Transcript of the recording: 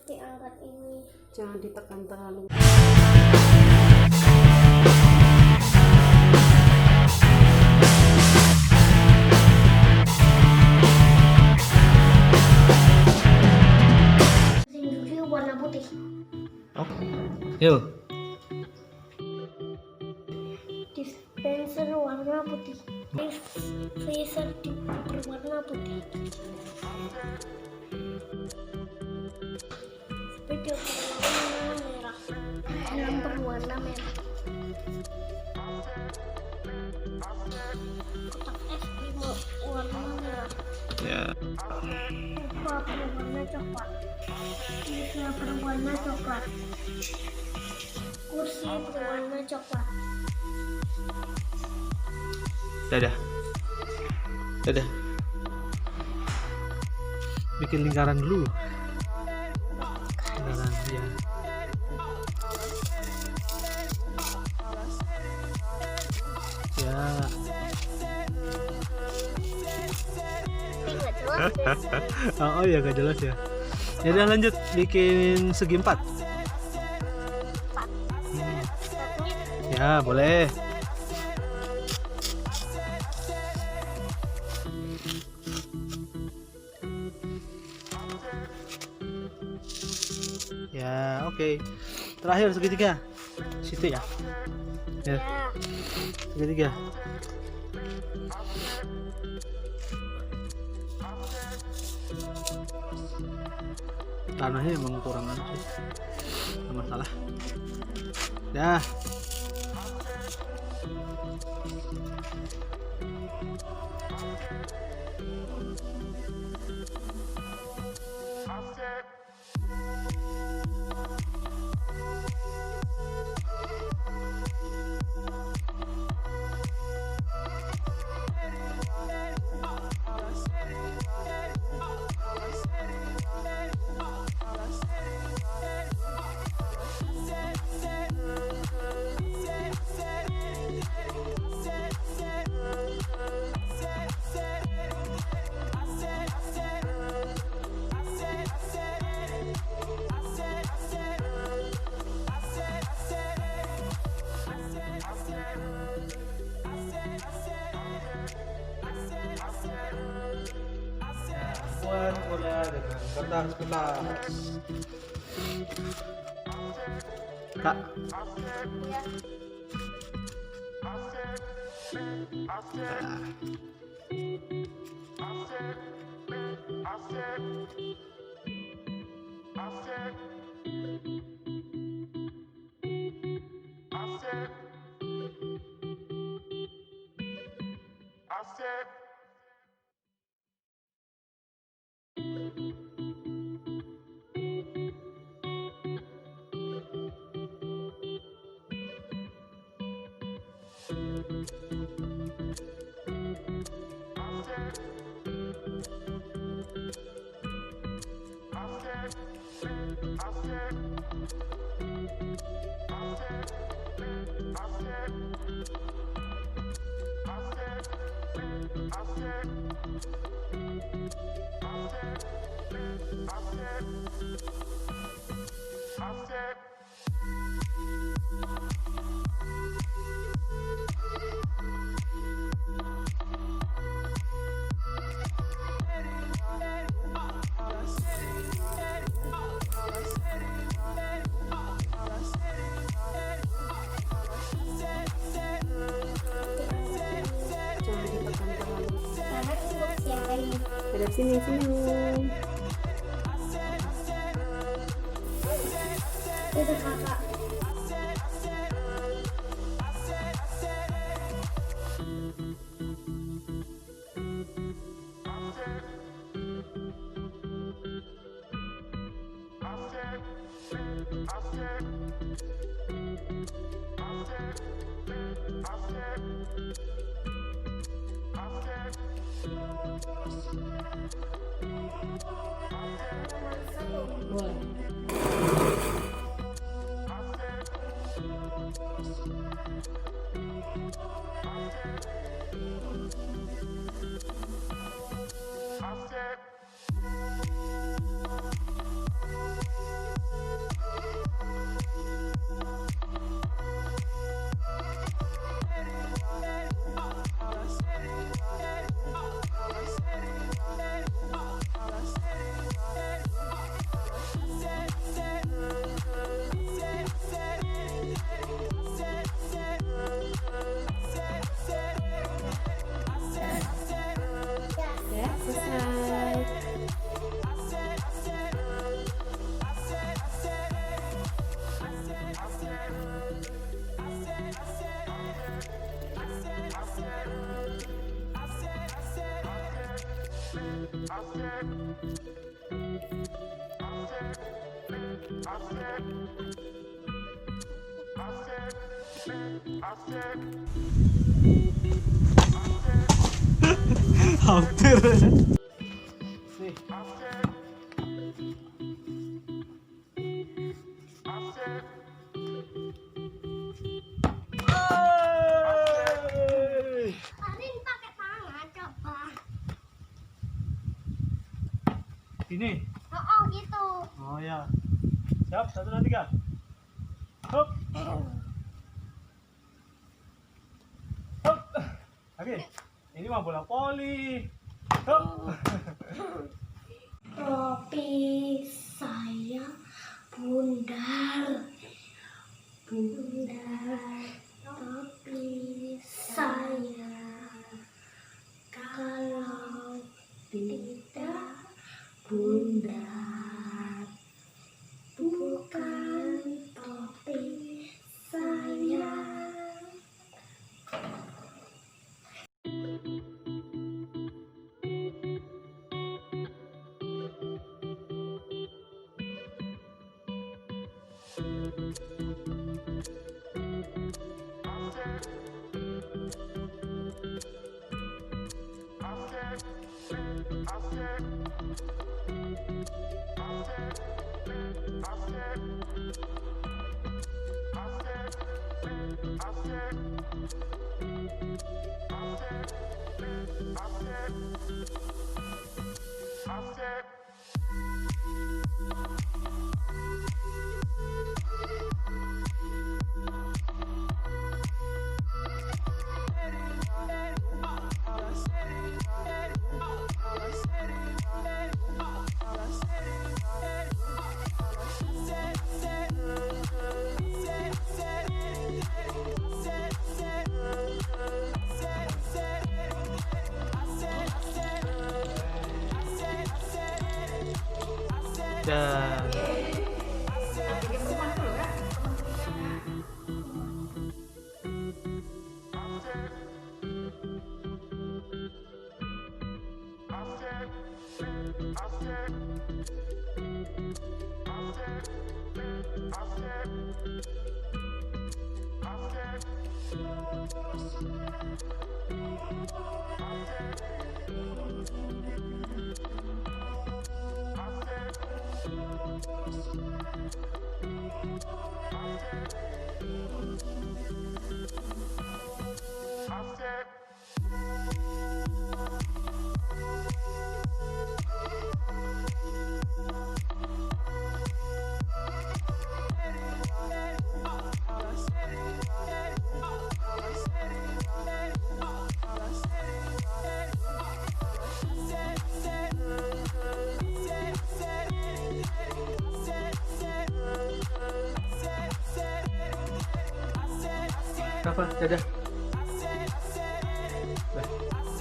diangkat ini. Jangan ditekan terlalu. Sini warna putih. Oke. Yuk. Dispenser warna putih. Freezer berwarna putih. Video berwarna merah. Helm berwarna merah. Kotak es krim warna merah. Ya. Lupa berwarna coklat. Pizza berwarna coklat. Kursi berwarna coklat. Dadah. Dadah. Bikin lingkaran dulu. Lingkaran ya. Ya. Nggak jelas. Oh ya, gak jelas ya. Ya udah, lanjut bikin segi 4. Ya boleh. Ya oke. Terakhir segitiga. Situ ya. Ya. Segitiga. Tanahnya emang kurang sih, nggak masalah. Dah. Buat bola dengan kertas. Kak. Dari sini. Itu kakak. Boleh. Hampir. Nih. Arin pakai tangan coba. Ini. Oh gitu. Oh ya. Siap, 1, 2, 3. Hop. Hop. Oke. Ini mah bola voli. Hop. Topi saya bundar. Bundar. Topi saya kalau tidak bundar. Bukan topi saya. Dan apa? Dadah. Dah.